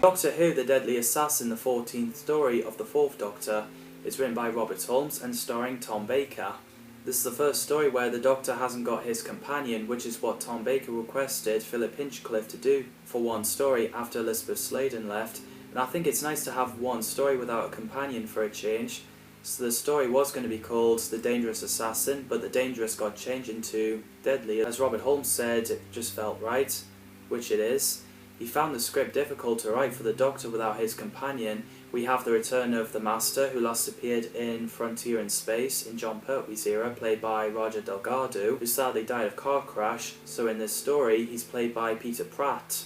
Doctor Who, The Deadly Assassin, the 14th story of the 4th Doctor, is written by Robert Holmes and starring Tom Baker. This is the first story where the Doctor hasn't got his companion, which is what Tom Baker requested Philip Hinchcliffe to do for one story after Elizabeth Sladen left, and I think it's nice to have one story without a companion for a change. So the story was going to be called The Dangerous Assassin, but the dangerous got changed into deadly. As Robert Holmes said, it just felt right, which it is. He found the script difficult to write for the Doctor without his companion. We have the return of the Master, who last appeared in Frontier in Space in John Pertwee's era, played by Roger Delgado, who sadly died of car crash, so in this story he's played by Peter Pratt.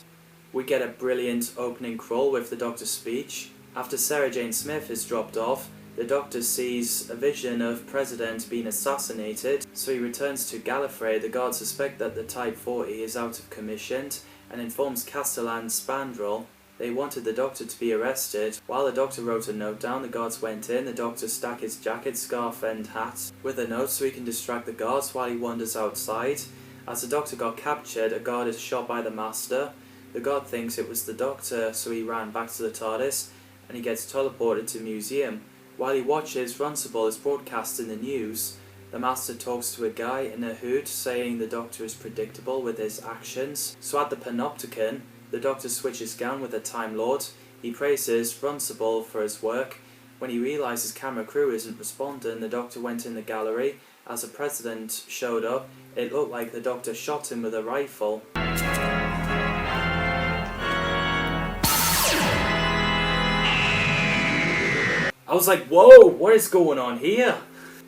We get a brilliant opening crawl with the Doctor's speech. After Sarah Jane Smith is dropped off, the Doctor sees a vision of President being assassinated, so he returns to Gallifrey. The guards suspect that the Type 40 is out of commission and informs Castellan Spandrel they wanted the Doctor to be arrested. While the Doctor wrote a note down, the guards went in. The Doctor stacked his jacket, scarf and hat with a note so he can distract the guards while he wanders outside. As the Doctor got captured, a guard is shot by the Master. The guard thinks it was the Doctor, so he ran back to the TARDIS and he gets teleported to the museum. While he watches, Runcible is broadcast in the news. The Master talks to a guy in a hood saying the Doctor is predictable with his actions. So at the Panopticon, the Doctor switches gown with the Time Lord. He praises Runcible for his work. When he realises camera crew isn't responding, the Doctor went in the gallery. As the President showed up, it looked like the Doctor shot him with a rifle. I was like, whoa, what is going on here?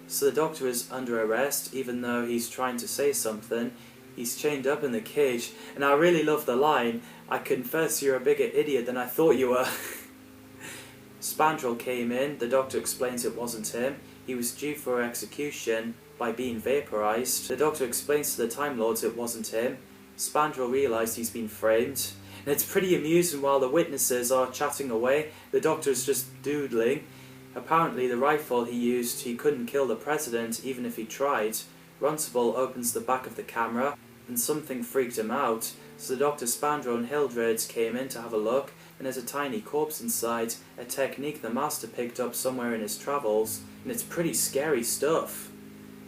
So the Doctor is under arrest, even though he's trying to say something. He's chained up in the cage, and I really love the line, "I confess you're a bigger idiot than I thought you were." Spandrel came in. The Doctor explains it wasn't him. He was due for execution by being vaporised. The Doctor explains to the Time Lords it wasn't him. Spandrel realised he's been framed. And it's pretty amusing while the witnesses are chatting away. The Doctor's just doodling. Apparently the rifle he used, he couldn't kill the President even if he tried. Runcible opens the back of the camera and something freaked him out, so the Doctor, Spandrel and Hildred came in to have a look, and there's a tiny corpse inside, a technique the Master picked up somewhere in his travels, and it's pretty scary stuff.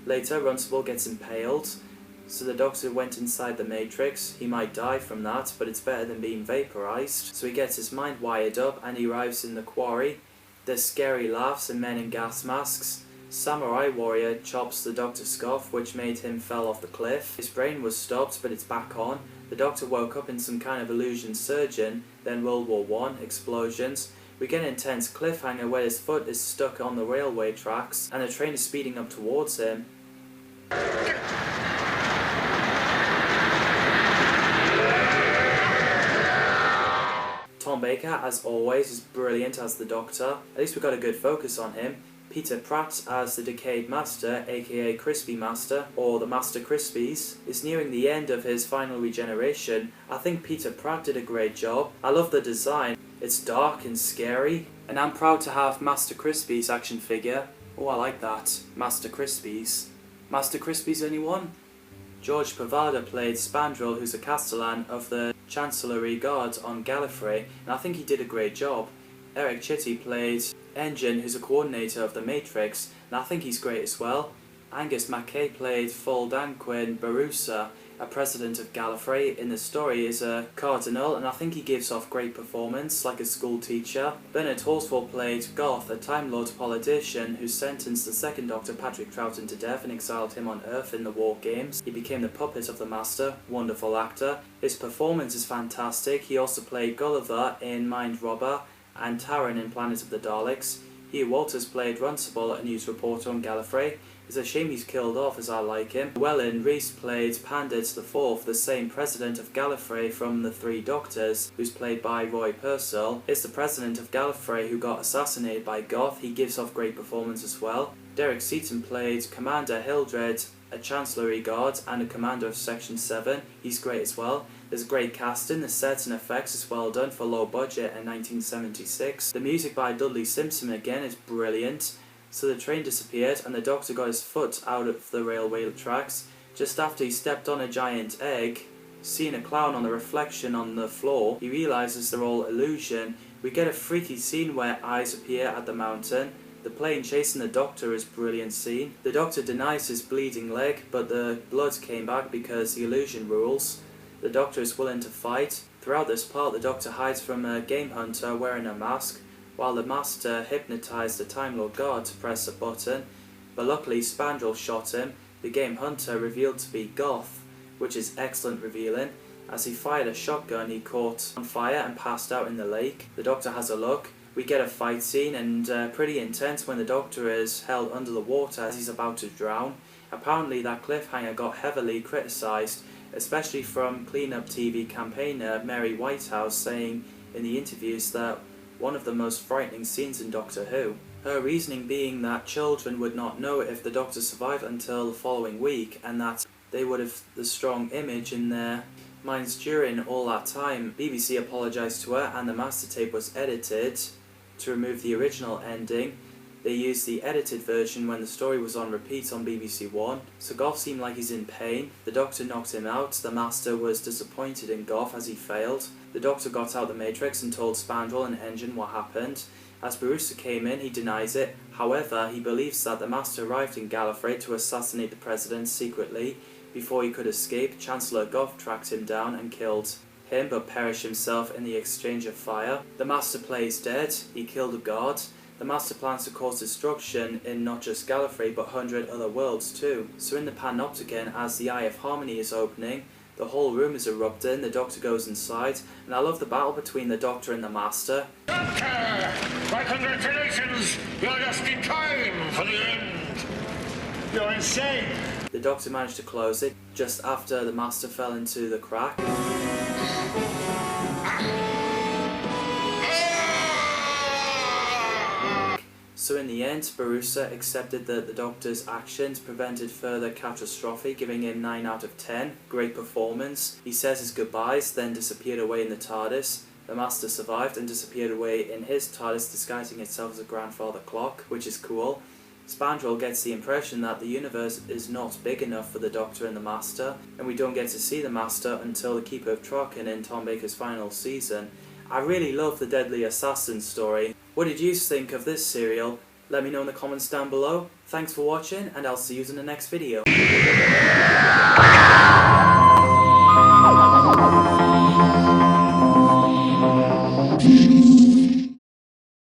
Later Runcible gets impaled, so the Doctor went inside the Matrix. He might die from that, but it's better than being vaporised, so he gets his mind wired up and he arrives in the quarry. There's scary laughs and men in gas masks. Samurai Warrior chops the Doctor's scarf, which made him fell off the cliff. His brain was stopped, but it's back on. The Doctor woke up in some kind of illusion surgeon, then World War I, explosions. We get an intense cliffhanger where his foot is stuck on the railway tracks, and the train is speeding up towards him. Tom Baker, as always, is brilliant as the Doctor. At least we got a good focus on him. Peter Pratt as the Decayed Master, aka Crispy Master, or the Master Crispies, is nearing the end of his final regeneration. I think Peter Pratt did a great job. I love the design. It's dark and scary, and I'm proud to have Master Crispy's action figure. Oh, I like that. Master Crispies. Master Crispies, anyone? George Pavada played Spandrel, who's a Castellan of the Chancellery Guard on Gallifrey, and I think he did a great job. Eric Chitty played Engine, who's a coordinator of the Matrix, and I think he's great as well. Angus Mackay played Faldanquin Barusa, a president of Gallifrey. In the story is a cardinal, and I think he gives off great performance, like a school teacher. Bernard Horsfall played Goth, a Time Lord politician who sentenced the second Doctor, Patrick Troughton, to death and exiled him on Earth in the War Games. He became the puppet of the Master. Wonderful actor. His performance is fantastic. He also played Gulliver in Mind Robber and Taran in Planet of the Daleks. Hugh Walters played Runcible, a news reporter on Gallifrey. It's a shame he's killed off, as I like him. Llewellyn Rhys played Pandit IV, the same president of Gallifrey from the Three Doctors, who's played by Roy Purcell. It's the president of Gallifrey who got assassinated by Goth. He gives off great performance as well. Derek Seaton played Commander Hildred, a Chancellery Guard and a commander of Section 7. He's great as well. There's great casting, the sets and effects is well done for low budget in 1976. The music by Dudley Simpson again is brilliant. So the train disappeared and the Doctor got his foot out of the railway tracks just after he stepped on a giant egg. Seeing a clown on the reflection on the floor, he realises they're all illusion. We get a freaky scene where eyes appear at the mountain. The plane chasing the Doctor is a brilliant scene. The Doctor denies his bleeding leg, but the blood came back because the illusion rules. The Doctor is willing to fight. Throughout this part, the Doctor hides from a game hunter wearing a mask, while the Master hypnotised the Time Lord God to press a button, but luckily Spandrel shot him. The game hunter revealed to be Goth, which is excellent revealing. As he fired a shotgun, he caught on fire and passed out in the lake. The Doctor has a look. We get a fight scene, and pretty intense when the Doctor is held under the water as he's about to drown. Apparently that cliffhanger got heavily criticised, especially from clean-up TV campaigner Mary Whitehouse, saying in the interviews that one of the most frightening scenes in Doctor Who. Her reasoning being that children would not know if the Doctor survived until the following week, and that they would have the strong image in their minds during all that time. BBC apologised to her, and the master tape was edited to remove the original ending. They used the edited version when the story was on repeat on BBC One. So Goth seemed like he's in pain. The Doctor knocked him out. The Master was disappointed in Goth as he failed. The Doctor got out the Matrix and told Spandrel and Engine what happened. As Barusa came in, he denies it. However, he believes that the Master arrived in Gallifrey to assassinate the President secretly. Before he could escape, Chancellor Goth tracked him down and killed him, but perished himself in the exchange of fire. The Master plays dead. He killed a guard. The Master plans to cause destruction in not just Gallifrey but 100 other worlds too. So in the Panopticon, as the Eye of Harmony is opening, the whole room is erupting, the Doctor goes inside, and I love the battle between the Doctor and the Master. Doctor! My congratulations! You're just in time for the end! You're insane! The Doctor managed to close it just after the Master fell into the crack. So in the end, Barusa accepted that the Doctor's actions prevented further catastrophe, giving him 9 out of 10. Great performance. He says his goodbyes, then disappeared away in the TARDIS. The Master survived and disappeared away in his TARDIS, disguising itself as a grandfather clock, which is cool. Spandrel gets the impression that the universe is not big enough for the Doctor and the Master, and we don't get to see the Master until the Keeper of Traken in Tom Baker's final season. I really love the Deadly Assassin story. What did you think of this serial? Let me know in the comments down below. Thanks for watching, and I'll see you in the next video.